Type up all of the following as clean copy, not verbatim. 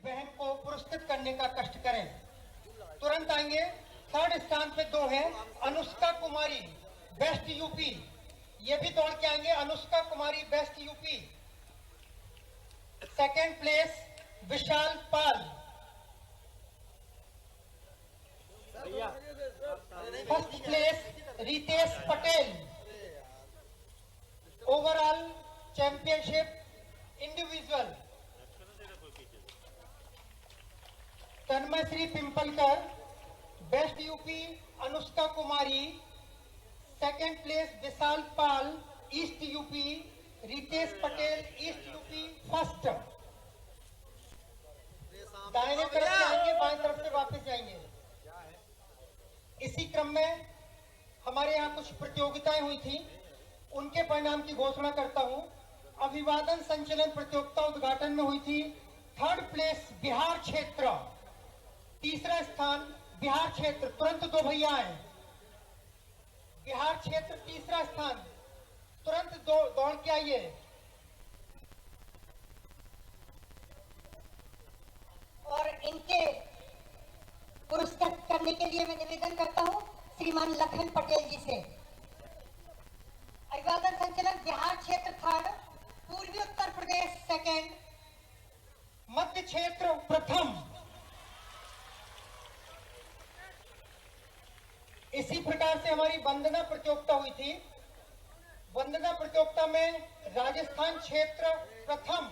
बहन को पुरस्कृत करने का कष्ट करें। तुरंत आएंगे। थर्ड स्थान पे 2 है अनुष्का कुमारी बेस्ट यूपी, ये भी दौड़ के आएंगे। Anushka Kumari best UP. Second place Vishal Pal. First place Ritesh Patel. Overall championship individual Tanmayshree Pimpalkar best UP Anushka Kumari. Second place Vishal Pal east UP. Ritesh Patel east UP first. दाहिने तरफ से आएंगे, बाएं तरफ से वापस जाएंगे। इसी क्रम में हमारे यहाँ कुछ प्रतियोगिताएं हुई थी, उनके परिणाम की घोषणा करता हूं। अभिवादन संचलन प्रतियोगिता उद्घाटन में हुई थी। थर्ड प्लेस बिहार क्षेत्र, तीसरा स्थान बिहार क्षेत्र। तुरंत 2 भैया आए। बिहार क्षेत्र तीसरा स्थान, तुरंत दौड़ के आइए। और इनके पुरस्कृत करने के लिए मैं निवेदन करता हूं श्रीमान लखन पटेल जी से। अभिवादन संचलन बिहार क्षेत्र थर्ड, पूर्वी उत्तर प्रदेश सेकेंड, मध्य क्षेत्र प्रथम। इसी प्रकार से हमारी वंदना प्रतियोगिता हुई थी। वंदना प्रतियोगिता में राजस्थान क्षेत्र प्रथम।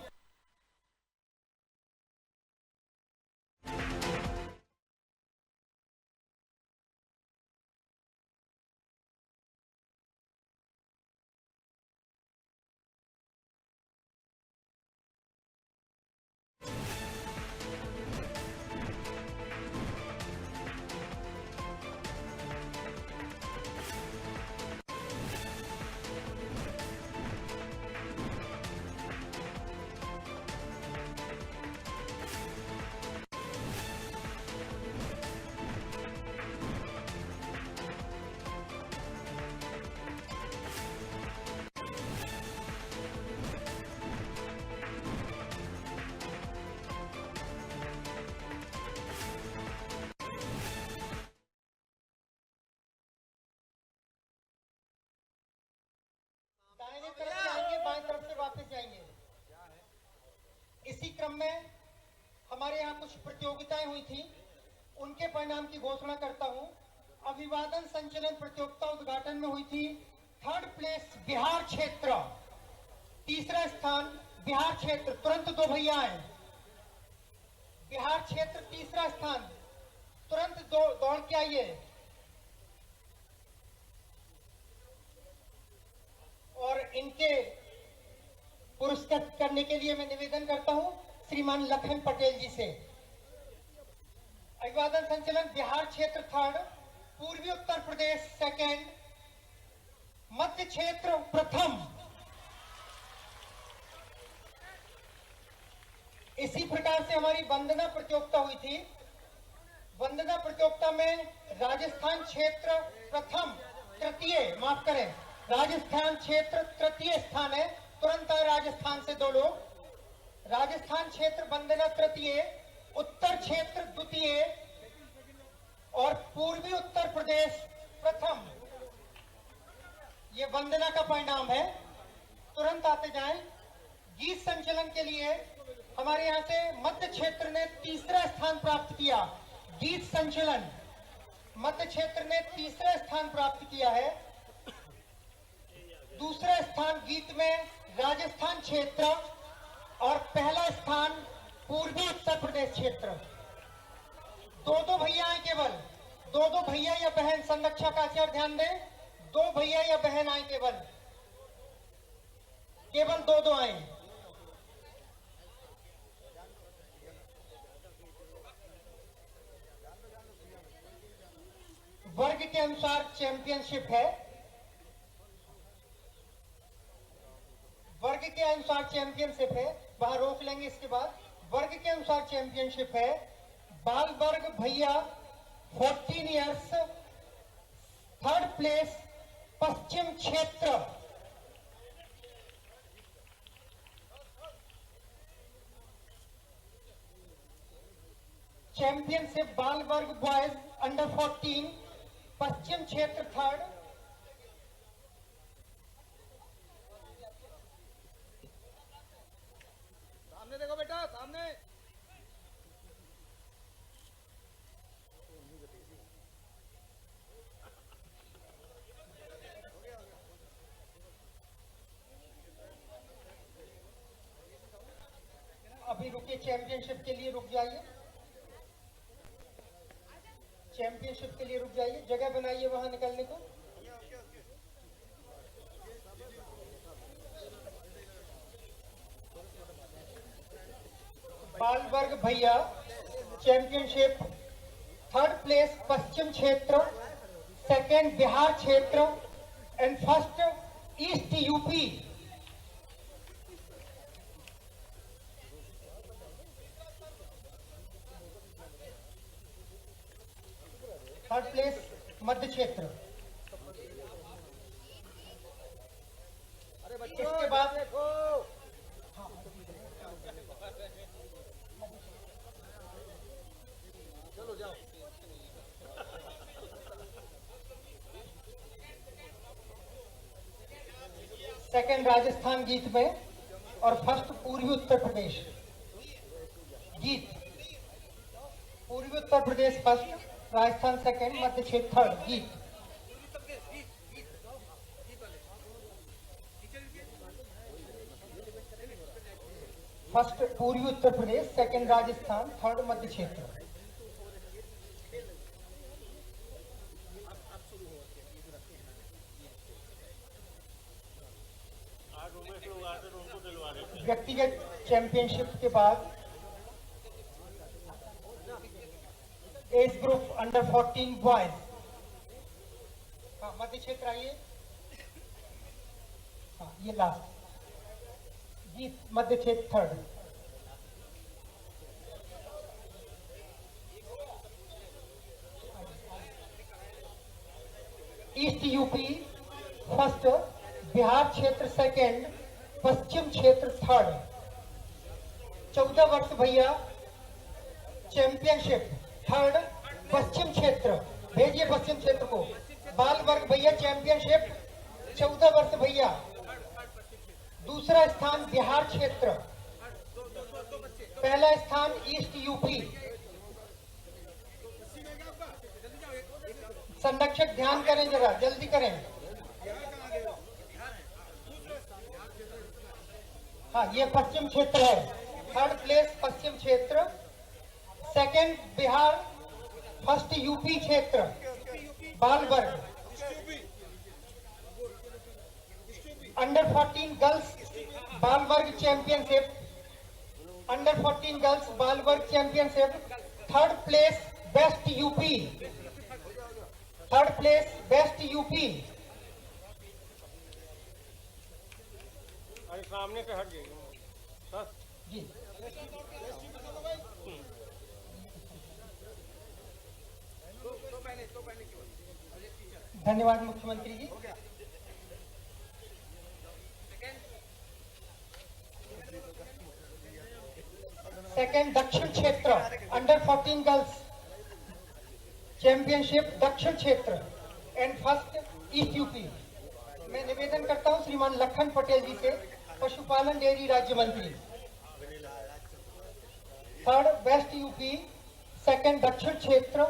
दाहिने तरफ से आएंगे, बाएं तरफ से वापस जाएंगे। इसी क्रम में हमारे यहाँ कुछ प्रतियोगिताएं हुई थी, उनके परिणाम की घोषणा करता हूं। अभिवादन संचलन प्रतियोगिता उद्घाटन में हुई थी। थर्ड प्लेस बिहार क्षेत्र, तीसरा स्थान बिहार क्षेत्र। तुरंत 2 भैया आए। बिहार क्षेत्र तीसरा स्थान, तुरंत दौड़ के आइए। और इनके पुरस्कृत करने के लिए मैं निवेदन करता हूं श्रीमान लखन पटेल जी से। अभिवादन संचलन बिहार क्षेत्र थर्ड, पूर्वी उत्तर प्रदेश सेकेंड, मध्य क्षेत्र प्रथम। इसी प्रकार से हमारी वंदना प्रतियोगिता हुई थी। वंदना प्रतियोगिता में राजस्थान क्षेत्र प्रथम, तृतीय, माफ करें, राजस्थान क्षेत्र तृतीय स्थान है। तुरंत आए राजस्थान से 2 लोग। राजस्थान क्षेत्र वंदना तृतीय, उत्तर क्षेत्र द्वितीय और पूर्वी उत्तर प्रदेश प्रथम। ये वंदना का परिणाम है। तुरंत आते जाएं। गीत संचलन के लिए हमारे यहाँ से मध्य क्षेत्र ने तीसरा स्थान प्राप्त किया। गीत संचलन मध्य क्षेत्र ने तीसरा स्थान प्राप्त किया है। दूसरा स्थान गीत में राजस्थान क्षेत्र और पहला स्थान पूर्वी उत्तर प्रदेश क्षेत्र। 2-2 भैया आए, केवल 2-2 भैया या बहन। संरक्षक आचार्य ध्यान दें, 2 भैया या बहन आए, केवल 2-2 आए। वर्ग के अनुसार चैंपियनशिप है। वर्ग के अनुसार चैंपियनशिप है, वहां रोक लेंगे। इसके बाद वर्ग के अनुसार चैंपियनशिप है। बाल वर्ग भैया 14 इयर्स, थर्ड प्लेस पश्चिम क्षेत्र। चैंपियनशिप बाल वर्ग बॉयज अंडर 14 पश्चिम क्षेत्र थर्ड। सामने देखो बेटा, सामने। अभी रुकिए, चैंपियनशिप के लिए रुक जाइए, चैंपियनशिप के लिए रुक जाइए, जगह बनाइए वहां निकलने को। बाल वर्ग भैया चैंपियनशिप थर्ड प्लेस पश्चिम क्षेत्र, सेकंड बिहार क्षेत्र and first east UP. Third place मध्य क्षेत्र। अरे बच्चों इसके बाद देखो। चलो जाओ। सेकंड राजस्थान गीत में और फर्स्ट पूर्वी उत्तर प्रदेश गीत। पूर्वी उत्तर प्रदेश फर्स्ट, राजस्थान सेकंड, मध्य क्षेत्र थर्ड गीत। फर्स्ट पूर्वी उत्तर प्रदेश, सेकंड राजस्थान, थर्ड मध्य क्षेत्र। व्यक्तिगत चैंपियनशिप के बाद एज ग्रुप अंडर 14 बॉयज। हाँ, मध्य क्षेत्र आइए। हाँ, ये लास्ट गीत, मध्य क्षेत्र third. East UP first, Bihar क्षेत्र सेकंड, पश्चिम क्षेत्र थर्ड। 14 वर्ष भैया चैंपियनशिप थर्ड पश्चिम क्षेत्र, भेजिए पश्चिम क्षेत्र को। बाल वर्ग भैया चैंपियनशिप 14 वर्ष भैया, दूसरा स्थान बिहार क्षेत्र, पहला स्थान ईस्ट यूपी। संरक्षक ध्यान करें, जरा जल्दी करें। हाँ, ये पश्चिम क्षेत्र है, थर्ड प्लेस पश्चिम क्षेत्र, सेकंड बिहार, फर्स्ट यूपी क्षेत्र बाल वर्ग। अंडर 14 गर्ल्स बाल वर्ग चैंपियनशिप, अंडर 14 गर्ल्स बाल वर्ग championship, third place best UP, third place best UP. अरे सामने से हट जाइए जी, धन्यवाद मुख्यमंत्री जी। सेकंड दक्षिण क्षेत्र अंडर 14 गर्ल्स चैंपियनशिप दक्षिण क्षेत्र एंड फर्स्ट ईस्ट यूपी। मैं निवेदन करता हूं श्रीमान लखन पटेल जी से, पशुपालन डेयरी राज्य मंत्री। थर्ड वेस्ट यूपी, सेकंड दक्षिण क्षेत्र,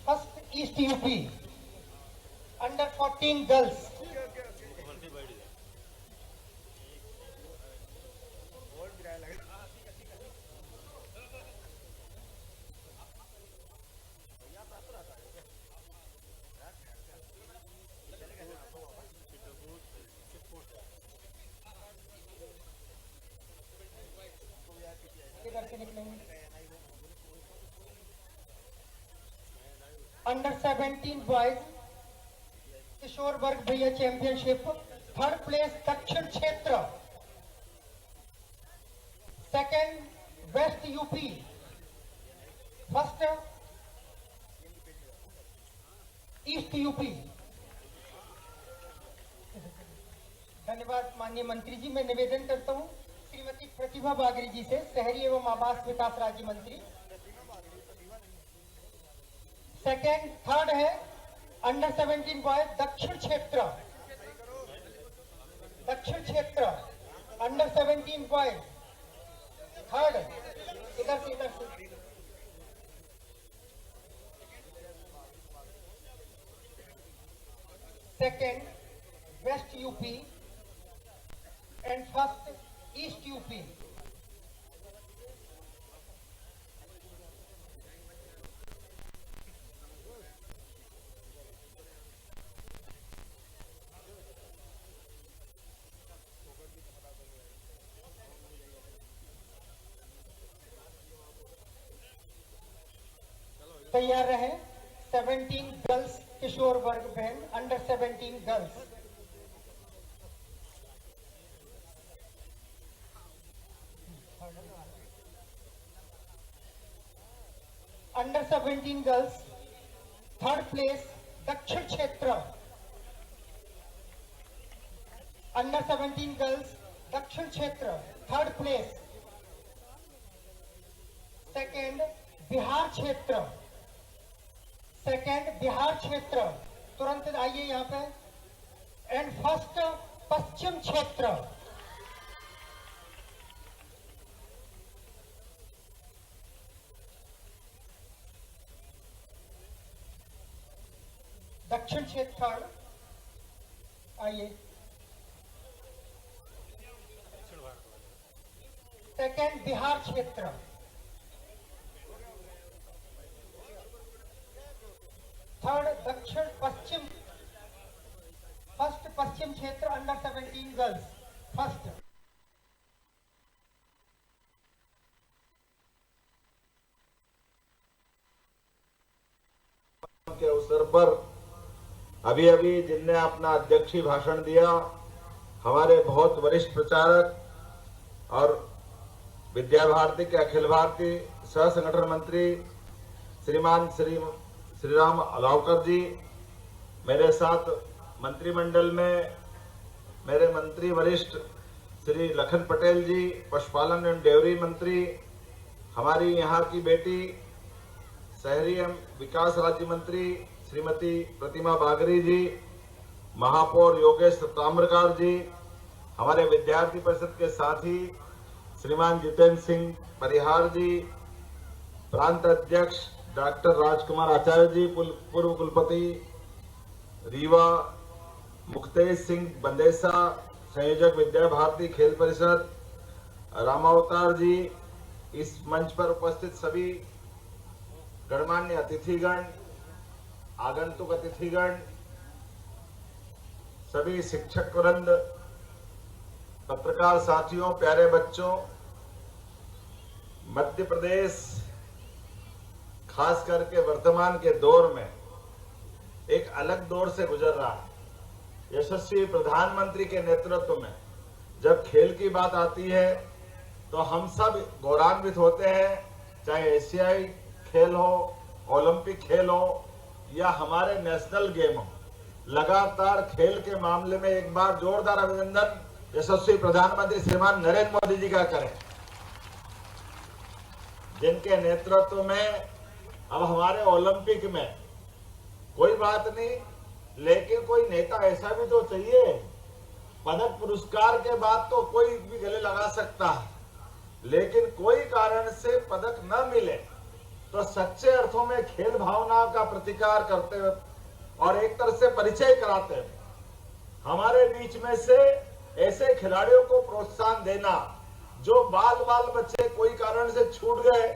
first east UP, under 14 girls. किधर से निकलेंगे? अंडर 17 बॉयज किशोर वर्ग भैया चैंपियनशिप, थर्ड प्लेस दक्षिण क्षेत्र, second west UP, first east UP. धन्यवाद माननीय मंत्री जी। मैं निवेदन करता हूं श्रीमती प्रतिभा बागरी जी से, शहरी एवं आवास विकास राज्य मंत्री। सेकेंड थर्ड है अंडर 17 बॉयज दक्षिण क्षेत्र अंडर 17 बॉयज थर्ड इधर से second west UP and first east UP. तैयार रहे 17 गर्ल्स किशोर वर्ग band under 17 girls. Under 17 girls third place दक्षिण क्षेत्र अंडर 17 गर्ल्स दक्षिण क्षेत्र थर्ड प्लेस। सेकेंड बिहार क्षेत्र तुरंत आइए यहाँ पे। एंड फर्स्ट पश्चिम क्षेत्र। दक्षिण क्षेत्र आइए। सेकेंड बिहार क्षेत्र। थर्ड दक्षिण पश्चिम फर्स्ट पश्चिम क्षेत्र अंडर 17 गर्ल्स फर्स्ट। के अवसर पर अभी जिनने अपना अध्यक्षीय भाषण दिया, हमारे बहुत वरिष्ठ प्रचारक और विद्या भारती के अखिल भारतीय सह संगठन मंत्री श्रीमान श्रीराम अलावकर जी, मेरे साथ मंत्रिमंडल में मेरे मंत्री वरिष्ठ श्री लखन पटेल जी, पशुपालन एवं डेयरी मंत्री, हमारी यहाँ की बेटी शहरी एवं विकास राज्य मंत्री श्रीमती प्रतिमा बागरी जी, महापौर योगेश ताम्रकार जी, हमारे विद्यार्थी परिषद के साथी श्रीमान जितेंद्र सिंह परिहार जी, प्रांत अध्यक्ष डॉक्टर राजकुमार आचार्य जी, पूर्व कुलपति रीवा, मुक्तेश सिंह बंदेसा, संयोजक विद्या भारती खेल परिषद, रामावतार जी, इस मंच पर उपस्थित सभी गणमान्य अतिथिगण, आगंतुक अतिथिगण, सभी शिक्षक वृंद, पत्रकार साथियों, प्यारे बच्चों, मध्य प्रदेश खास करके वर्तमान के दौर में एक अलग दौर से गुजर रहा है। यशस्वी प्रधानमंत्री के नेतृत्व में जब खेल की बात आती है तो हम सब गौरवान्वित होते हैं, चाहे एशियाई खेल हो, ओलंपिक खेल हो या हमारे नेशनल गेम हो। लगातार खेल के मामले में एक बार जोरदार अभिनंदन यशस्वी प्रधानमंत्री श्रीमान नरेंद्र मोदी जी का करें, जिनके नेतृत्व में अब हमारे ओलंपिक में कोई बात नहीं, लेकिन कोई नेता ऐसा भी तो चाहिए। पदक पुरस्कार के बाद तो कोई भी गले लगा सकता है, लेकिन कोई कारण से पदक न मिले तो सच्चे अर्थों में खेल भावनाओं का प्रतिकार करते हुए और एक तरह से परिचय कराते हुए हमारे बीच में से ऐसे खिलाड़ियों को प्रोत्साहन देना जो बाल बच्चे कोई कारण से छूट गए,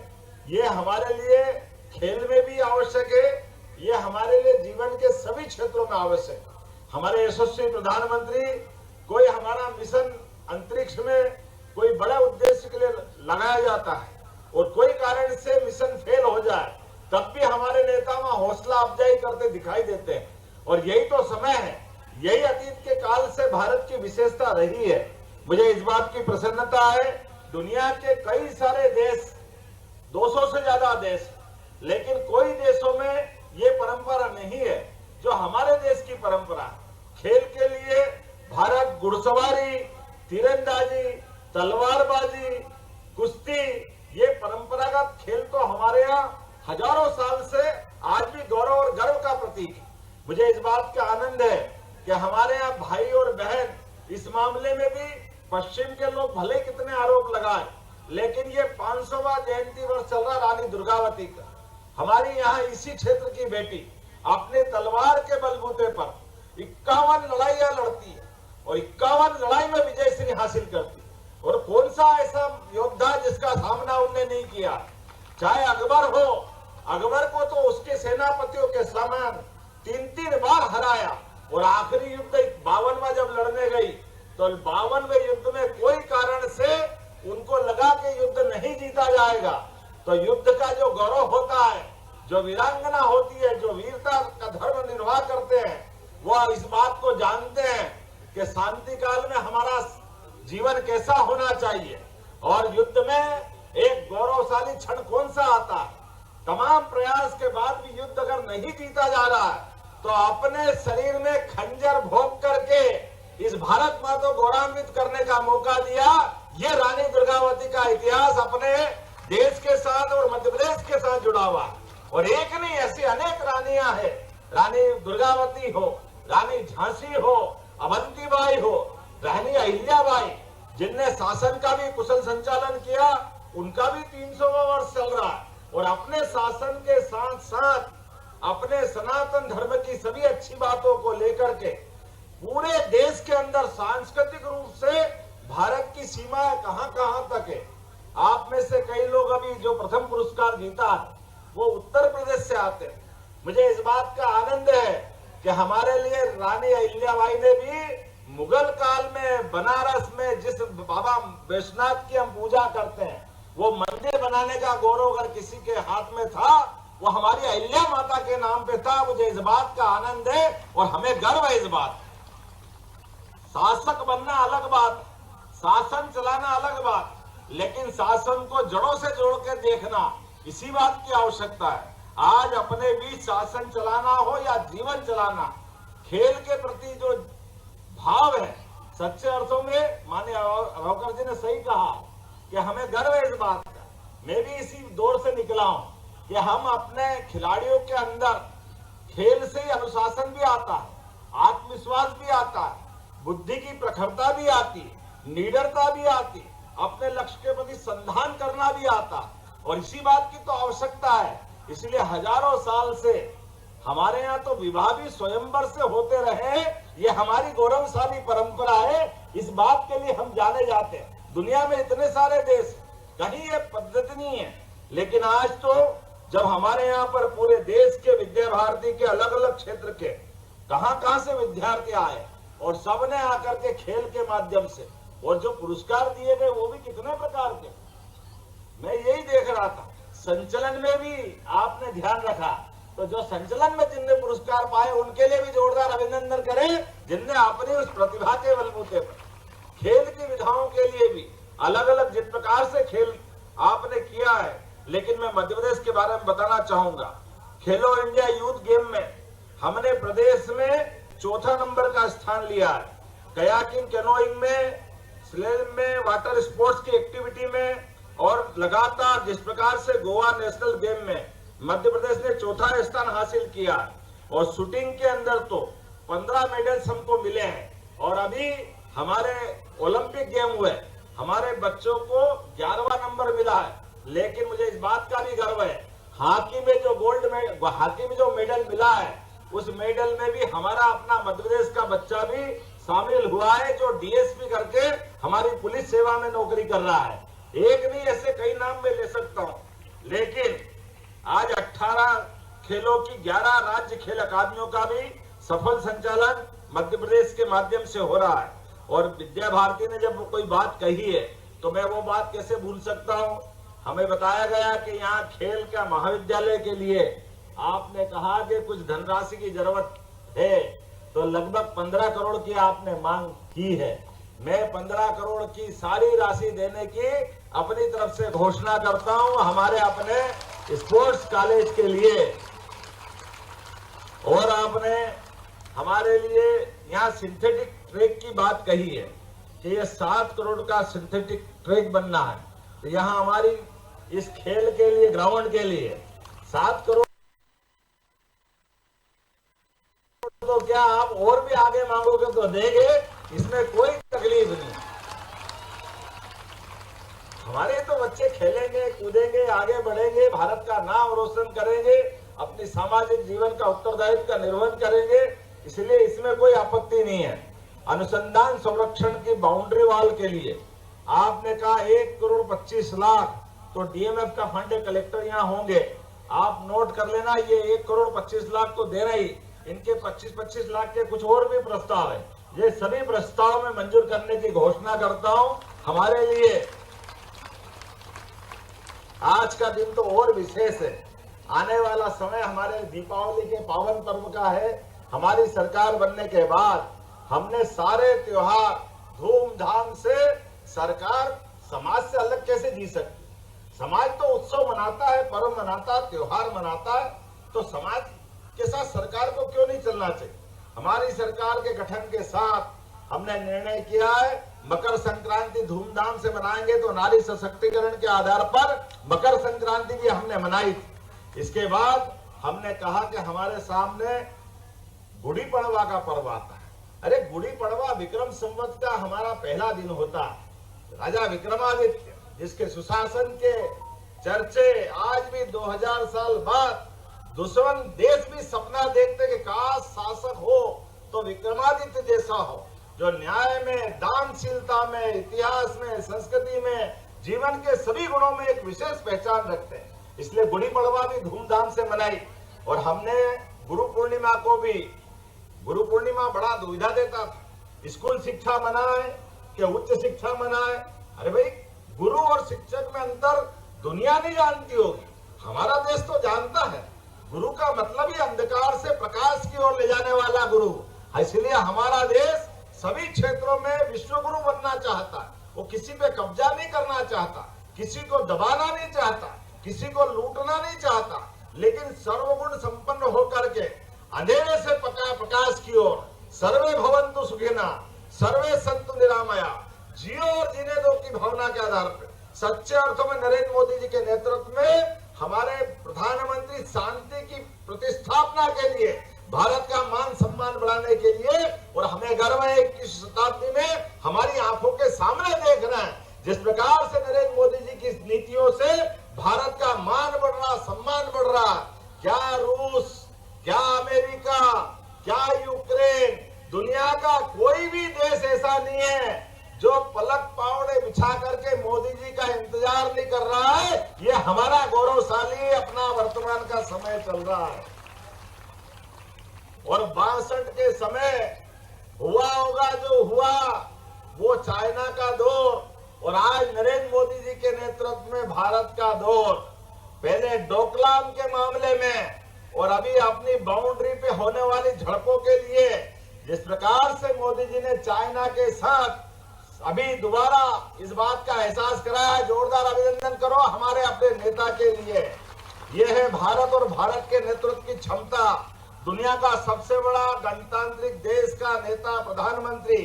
ये हमारे लिए खेल में भी आवश्यक है, ये हमारे लिए जीवन के सभी क्षेत्रों में आवश्यक है। हमारे यशस्वी प्रधानमंत्री कोई हमारा मिशन अंतरिक्ष में कोई बड़े उद्देश्य के लिए लगाया जाता है और कोई कारण से मिशन फेल हो जाए, तब भी हमारे नेता वहां हौसला अफजाई करते दिखाई देते हैं। और यही तो समय है, यही अतीत के काल से भारत की विशेषता रही है। मुझे इस बात की प्रसन्नता है, दुनिया के कई सारे देश, 200 से ज्यादा देश, लेकिन कोई देशों में ये परंपरा नहीं है जो हमारे देश की परंपरा है। खेल के लिए भारत घुड़सवारी, तीरंदाजी, तलवारबाजी, कुश्ती, ये परंपरागत खेल तो हमारे यहाँ हजारों साल से आज भी गौरव और गर्व का प्रतीक है। मुझे इस बात का आनंद है कि हमारे यहाँ भाई और बहन इस मामले में भी पश्चिम के लोग भले कितने आरोप लगाए, लेकिन ये 500वां जयंती वर्ष चल रहा रानी दुर्गावती का। हमारी यहाँ इसी क्षेत्र की बेटी अपने तलवार के बलबूते पर 51 लड़ाइयां लड़ती है और 51 लड़ाई में विजयश्री हासिल करती है। और कौन सा ऐसा योद्धा जिसका सामना उनने नहीं किया। चाहे अकबर हो, अकबर को तो उसके सेनापतियों के समान 3-3 बार हराया और आखिरी युद्ध 52वां जब लड़ने गई तो 52वें युद्ध में कोई कारण से उनको लगा कि युद्ध नहीं जीता जाएगा। तो युद्ध का जो गौरव होता है, जो वीरांगना होती है, जो वीरता का धर्म निर्वाह करते हैं, वो इस बात को जानते हैं कि शांति काल में हमारा जीवन कैसा होना चाहिए और युद्ध में एक गौरवशाली क्षण कौन सा आता है। तमाम प्रयास के बाद भी युद्ध अगर नहीं जीता जा रहा है तो अपने शरीर में खंजर भोग करके इस भारत माँ को गौरवान्वित करने का मौका दिया। ये रानी दुर्गावती का इतिहास अपने देश के साथ और मध्य प्रदेश के साथ जुड़ा हुआ है। और एक नहीं, ऐसी अनेक रानियां हैं, रानी दुर्गावती हो, रानी झांसी हो, अवंतीबाई हो, रानी अहिल्याबाई, जिनने शासन का भी कुशल संचालन किया, उनका भी 300वां वर्ष चल रहा है। और अपने शासन के साथ साथ अपने सनातन धर्म की सभी अच्छी बातों को लेकर के पूरे देश के अंदर सांस्कृतिक रूप से भारत की सीमाएं कहां-कहां तक है। आप में से कई लोग अभी जो प्रथम पुरस्कार जीता है वो उत्तर प्रदेश से आते हैं। मुझे इस बात का आनंद है कि हमारे लिए रानी अहिल्याबाई ने भी मुगल काल में बनारस में जिस बाबा वैष्णव की हम पूजा करते हैं, वो मंदिर बनाने का गौरव अगर किसी के हाथ में था वो हमारी अहिल्या माता के नाम पे था। मुझे इस बात का आनंद है और हमें गर्व है इस बात। शासक बनना अलग बात, शासन चलाना अलग बात, लेकिन शासन को जड़ों से जोड़ के देखना, इसी बात की आवश्यकता है। आज अपने बीच शासन चलाना हो या जीवन चलाना, खेल के प्रति जो भाव है, सच्चे अर्थों में माननीय रावकर जी ने सही कहा कि हमें गर्व है इस बात का। मैं भी इसी दौर से निकला हूं कि हम अपने खिलाड़ियों के अंदर खेल से ही अनुशासन भी आता है, आत्मविश्वास भी आता है, बुद्धि की प्रखरता भी आती है, निडरता भी आती है, अपने लक्ष्य के प्रति संधान करना भी आता है। और इसी बात की तो आवश्यकता है। इसलिए हजारों साल से हमारे यहाँ तो विवाह भी स्वयंवर से होते रहे, ये हमारी गौरवशाली परंपरा है। इस बात के लिए हम जाने जाते हैं। दुनिया में इतने सारे देश, कहीं ये पद्धति नहीं है, लेकिन आज तो जब हमारे यहाँ पर पूरे देश के विद्या भारती के अलग अलग क्षेत्र के कहां से विद्यार्थी आए और सबने आकर के खेल के माध्यम से, और जो पुरस्कार दिए गए वो भी कितने प्रकार के, मैं यही देख रहा था। संचलन में भी आपने ध्यान रखा, तो जो संचलन में जिनने पुरस्कार पाए उनके लिए भी जोरदार अभिनंदन करें, जिनने अपनी उस प्रतिभा के बलबूते पर खेल की विधाओं के लिए भी अलग अलग जिस प्रकार से खेल आपने किया है। लेकिन मैं मध्य प्रदेश के बारे में बताना चाहूंगा। खेलो इंडिया यूथ गेम में हमने प्रदेश में 4था नंबर का स्थान लिया है। कयाकिंग, कैनोइंग में, स्लेम में, वाटर स्पोर्ट्स की एक्टिविटी में, और लगातार जिस प्रकार से गोवा नेशनल गेम में मध्य प्रदेश ने 4था स्थान हासिल किया। और शूटिंग के अंदर तो 15 मेडल्स हमको मिले हैं। और अभी हमारे ओलंपिक गेम हुए, हमारे बच्चों को 11वां नंबर मिला है। लेकिन मुझे इस बात का भी गर्व है, हॉकी में जो हॉकी में जो मेडल मिला है, उस मेडल में भी हमारा अपना मध्य प्रदेश का बच्चा भी शामिल हुआ है, जो डीएसपी करके हमारी पुलिस सेवा में नौकरी कर रहा है। एक नहीं, ऐसे कई नाम में ले सकता हूं। लेकिन आज 18 खेलों की 11 राज्य खेल अकादमियों का भी सफल संचालन मध्य प्रदेश के माध्यम से हो रहा है। और विद्या भारती ने जब कोई बात कही है तो मैं वो बात कैसे भूल सकता हूं। हमें बताया गया कि यहाँ खेल का महाविद्यालय के लिए आपने कहा कि कुछ धनराशि की जरूरत है, तो लगभग 15 करोड़ की आपने मांग की है। मैं 15 करोड़ की सारी राशि देने की अपनी तरफ से घोषणा करता हूं हमारे अपने स्पोर्ट्स कॉलेज के लिए। और आपने हमारे लिए यहाँ सिंथेटिक ट्रैक की बात कही है कि ये 7 करोड़ का सिंथेटिक ट्रैक बनना है। तो यहाँ हमारी इस खेल के लिए, ग्राउंड के लिए 7 करोड़ मांगोगे तो देंगे, इसमें कोई तकलीफ नहीं। हमारे तो बच्चे खेलेंगे, कूदेंगे, आगे बढ़ेंगे, भारत का नाम रोशन करेंगे, अपनी सामाजिक जीवन का उत्तरदायित्व का निर्वहन करेंगे, इसलिए इसमें कोई आपत्ति नहीं है। अनुसंधान संरक्षण की बाउंड्री वॉल के लिए आपने कहा 1,25,00,000, तो डीएमएफ का फंड कलेक्टर यहाँ होंगे, आप नोट कर लेना, ये 1,25,00,000 तो दे रही, इनके 25-25 लाख के कुछ और भी प्रस्ताव है, ये सभी प्रस्ताव में मंजूर करने की घोषणा करता हूं। हमारे लिए आज का दिन तो और विशेष है, आने वाला समय हमारे दीपावली के पावन पर्व का है। हमारी सरकार बनने के बाद हमने सारे त्योहार धूमधाम से, सरकार समाज से अलग कैसे जी सकती? समाज तो उत्सव मनाता है, पर्व मनाता है, त्योहार मनाता है, तो समाज के साथ सरकार को क्यों नहीं चलना चाहिए? हमारी सरकार के गठन के साथ हमने निर्णय किया है, मकर संक्रांति धूमधाम से मनाएंगे, तो नारी सशक्तिकरण के आधार पर मकर संक्रांति भी हमने मनाई थी। इसके बाद हमने कहा कि हमारे सामने गुड़ी पड़वा का पर्व आता है। अरे गुड़ी पड़वा विक्रम संवत का हमारा पहला दिन होता है। राजा विक्रमादित्य, जिसके सुशासन के चर्चे आज भी 2000 साल बाद दुश्मन देश भी सपना देखते कि काश शासक हो तो विक्रमादित्य जैसा हो, जो न्याय में, दानशीलता में, इतिहास में, संस्कृति में, जीवन के सभी गुणों में एक विशेष पहचान रखते हैं। इसलिए गुड़ी पड़वा भी धूमधाम से मनाई। और हमने गुरु पूर्णिमा को भी, गुरु पूर्णिमा बड़ा दुविधा देता था, स्कूल शिक्षा मनाए कि उच्च शिक्षा मनाए। अरे भाई, गुरु और शिक्षक में अंतर दुनिया नहीं जानती होगी, हमारा देश तो जानता है। गुरु का मतलब ही अंधकार से प्रकाश की ओर ले जाने वाला गुरु। इसलिए हमारा देश सभी क्षेत्रों में विश्व गुरु बनना चाहता है। वो किसी पे कब्जा नहीं करना चाहता, किसी को दबाना नहीं चाहता, किसी को लूटना नहीं चाहता, लेकिन सर्वगुण संपन्न होकर के अंधेरे से प्रकाश की ओर, सर्वे भवन्तु सुखिना, सर्वे सन्तु निरामया, जियो और जीने दो की भावना के आधार पर सच्चे अर्थों में नरेंद्र मोदी जी के नेतृत्व में हमारे प्रधानमंत्री शांति की प्रतिस्थापना के लिए, भारत का मान सम्मान बढ़ाने के लिए, और हमें गर्व है 21वीं शताब्दी में हमारी आंखों के सामने देख रहे हैं जिस प्रकार से नरेंद्र मोदी जी की नीतियों से भारत का मान बढ़ रहा, सम्मान बढ़ रहा। क्या रूस, क्या अमेरिका, क्या यूक्रेन, दुनिया का कोई भी देश ऐसा नहीं है जो पलक पावड़े बिछा करके मोदी जी का इंतजार नहीं कर रहा है। ये हमारा गौरवशाली अपना वर्तमान का समय चल रहा है। और 62 के समय हुआ होगा जो हुआ, वो चाइना का दौर, और आज नरेंद्र मोदी जी के नेतृत्व में भारत का दौर। पहले डोकलाम के मामले में और अभी अपनी बाउंड्री पे होने वाली झड़पों के लिए जिस प्रकार से मोदी जी ने चाइना के साथ अभी दोबारा इस बात का एहसास कराया, जोरदार अभिनंदन करो हमारे अपने नेता के लिए। यह है भारत और भारत के नेतृत्व की क्षमता। दुनिया का सबसे बड़ा गणतांत्रिक देश का नेता, प्रधानमंत्री,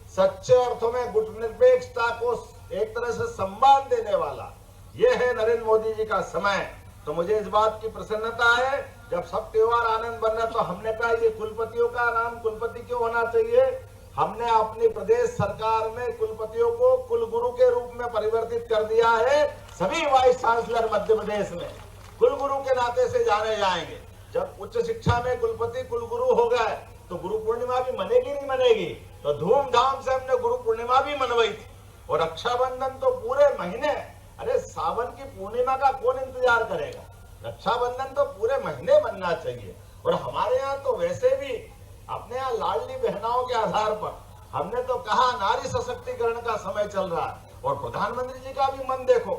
सच्चे अर्थों में गुटनिरपेक्षता को एक तरह से सम्मान देने वाला, यह है नरेंद्र मोदी जी का समय। तो मुझे इस बात की प्रसन्नता है, जब सब त्योहार आनंद बन रहा, तो हमने कहा ये कुलपतियों का नाम कुलपति क्यों होना चाहिए। हमने अपनी प्रदेश सरकार में कुलपतियों को कुलगुरु के रूप में परिवर्तित कर दिया है। सभी वाइस चांसलर मध्य प्रदेश में कुलगुरु के नाते से जाने जाएंगे। जब उच्च शिक्षा में कुलपति कुलगुरु हो गए तो गुरु पूर्णिमा भी मनेगी नहीं मनेगी, तो धूमधाम से हमने गुरु पूर्णिमा भी मनवाई थी। और रक्षाबंधन तो पूरे महीने, अरे सावन की पूर्णिमा का कौन इंतजार करेगा, रक्षाबंधन तो पूरे महीने बनना चाहिए। और हमारे यहाँ तो वैसे भी अपने यहाँ लाडली बहनाओं के आधार पर हमने तो कहा नारी सशक्तिकरण का समय चल रहा है। और प्रधानमंत्री जी का भी मन देखो,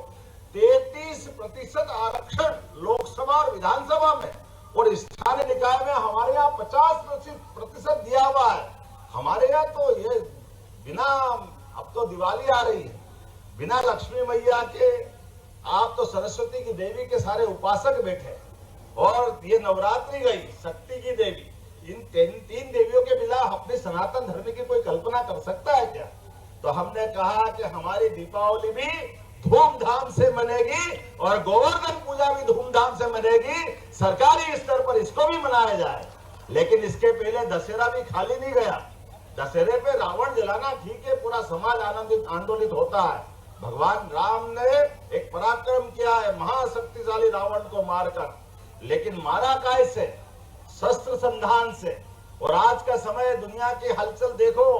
33% आरक्षण लोकसभा और विधानसभा में, और स्थानीय निकाय में हमारे यहाँ 50% दिया हुआ है। हमारे यहाँ तो ये बिना, अब तो दिवाली आ रही है, बिना लक्ष्मी मैया के, आप तो सरस्वती की देवी के सारे उपासक बैठे, और ये नवरात्रि गई शक्ति की देवी, इन तीन देवियों के बिना अपने सनातन धर्म की कोई कल्पना कर सकता है क्या। तो हमने कहा कि हमारी दीपावली भी धूमधाम से मनेगी और गोवर्धन पूजा भी धूमधाम से मनेगी, सरकारी स्तर पर इसको भी मनाया जाए। लेकिन इसके पहले दशहरा भी खाली नहीं गया। दशहरे पे रावण जलाना ठीक है, पूरा समाज आंदोलित होता है। भगवान राम ने एक पराक्रम किया है, महाशक्तिशाली रावण को मारकर, लेकिन मारा कैसे? शस्त्र संधान से। और आज का समय, दुनिया की हलचल देखो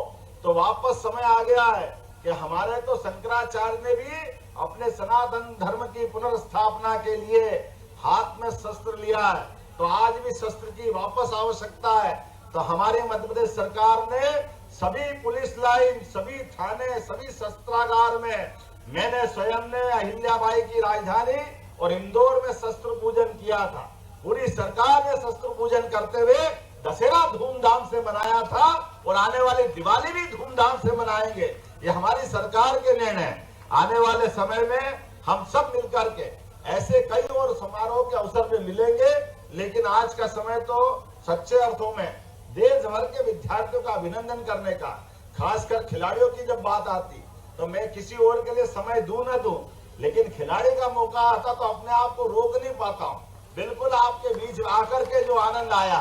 तो वापस समय आ गया है कि हमारे तो शंकराचार्य ने भी अपने सनातन धर्म की पुनर्स्थापना के लिए हाथ में शस्त्र लिया है, तो आज भी शस्त्र की वापस आवश्यकता है। तो हमारी मध्य प्रदेश सरकार ने सभी पुलिस लाइन, सभी थाने, सभी शस्त्रागार में मैंने स्वयं ने अहिल्याबाई की राजधानी और इंदौर में शस्त्र पूजन किया था। पूरी सरकार ने शस्त्र पूजन करते हुए दशहरा धूमधाम से मनाया था और आने वाली दिवाली भी धूमधाम से मनाएंगे। ये हमारी सरकार के निर्णय। आने वाले समय में हम सब मिलकर के ऐसे कई और समारोह के अवसर पे मिलेंगे, लेकिन आज का समय तो सच्चे अर्थों में देश भर के विद्यार्थियों का अभिनंदन करने का, खासकर खिलाड़ियों की जब बात आती तो मैं किसी और के लिए समय दूं न दूं, लेकिन खिलाड़ी का मौका आता तो अपने आप को रोक नहीं पाता हूं। बिल्कुल आपके बीच आकर के जो आनंद आया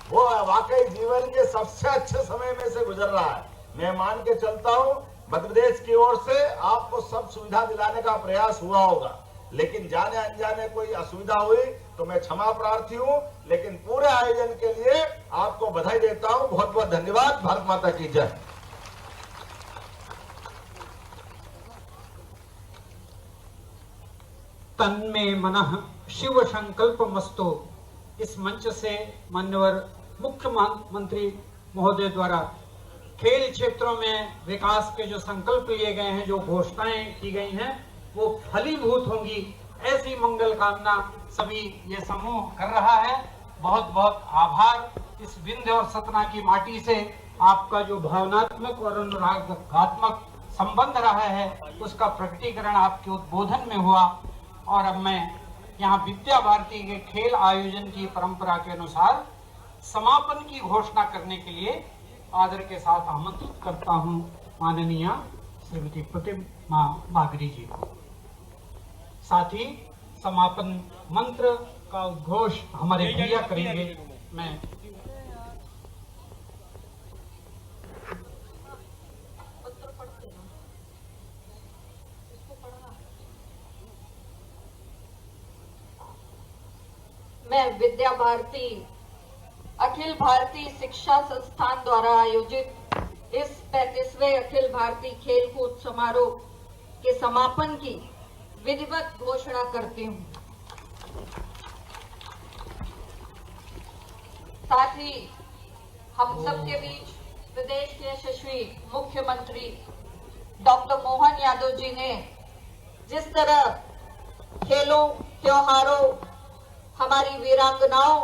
वो वाकई जीवन के सबसे अच्छे समय में से गुजर रहा है। मैं मान के चलता हूं मध्य प्रदेश की ओर से आपको सब सुविधा दिलाने का प्रयास हुआ होगा, लेकिन जाने अनजाने कोई असुविधा हुई तो मैं क्षमा प्रार्थी हूं, लेकिन पूरे आयोजन के लिए आपको बधाई देता हूं। बहुत बहुत धन्यवाद। भारत माता की जय। तन्मे मनः शिव संकल्प मस्तो, इस मंच से माननीय मुख्यमंत्री महोदय द्वारा खेल क्षेत्रों में विकास के जो संकल्प लिए गए हैं, जो घोषणाएं की गई हैं, वो फलीभूत होंगी, ऐसी मंगल कामना सभी ये समूह कर रहा है। बहुत बहुत आभार। इस विंध्य और सतना की माटी से आपका जो भावनात्मक और अनुरागात्मक संबंध रहा है, उसका प्रकटीकरण आपके उद्बोधन में हुआ। और अब मैं यहाँ विद्या भारती के खेल आयोजन की परंपरा के अनुसार समापन की घोषणा करने के लिए आदर के साथ आमंत्रित करता हूँ माननीय श्रीमती प्रतिमा बागरी जी को। साथ ही समापन मंत्र का उद्घोष हमारे भैया करेंगे। मैं विद्या भारती अखिल भारतीय शिक्षा संस्थान द्वारा आयोजित इस 35वें अखिल भारतीय खेलकूद समारोह के समापन की विधिवत घोषणा करती हूँ। साथ ही हम सबके बीच प्रदेश के यशस्वी मुख्यमंत्री डॉक्टर मोहन यादव जी ने जिस तरह खेलों, त्योहारों, हमारी वीरांगनाओं,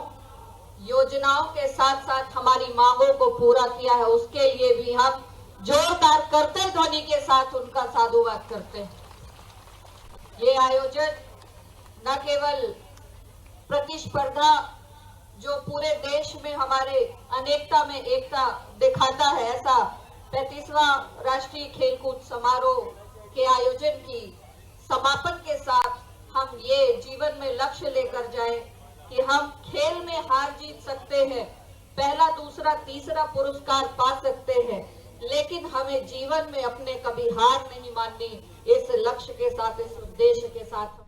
योजनाओं के साथ साथ हमारी मांगों को पूरा किया है, उसके लिए भी हम जोरदार करते ध्वनि के साथ उनका साधुवाद करते हैं। ये आयोजन न केवल प्रतिस्पर्धा जो पूरे देश में हमारे अनेकता में एकता दिखाता है, ऐसा 35वां राष्ट्रीय खेलकूद समारोह के आयोजन की समापन के साथ हम ये जीवन में लक्ष्य लेकर जाए कि हम खेल में हार जीत सकते हैं, पहला, दूसरा, तीसरा पुरस्कार पा सकते हैं, लेकिन हमें जीवन में अपने कभी हार नहीं माननी। इस लक्ष्य के साथ, इस उद्देश्य के साथ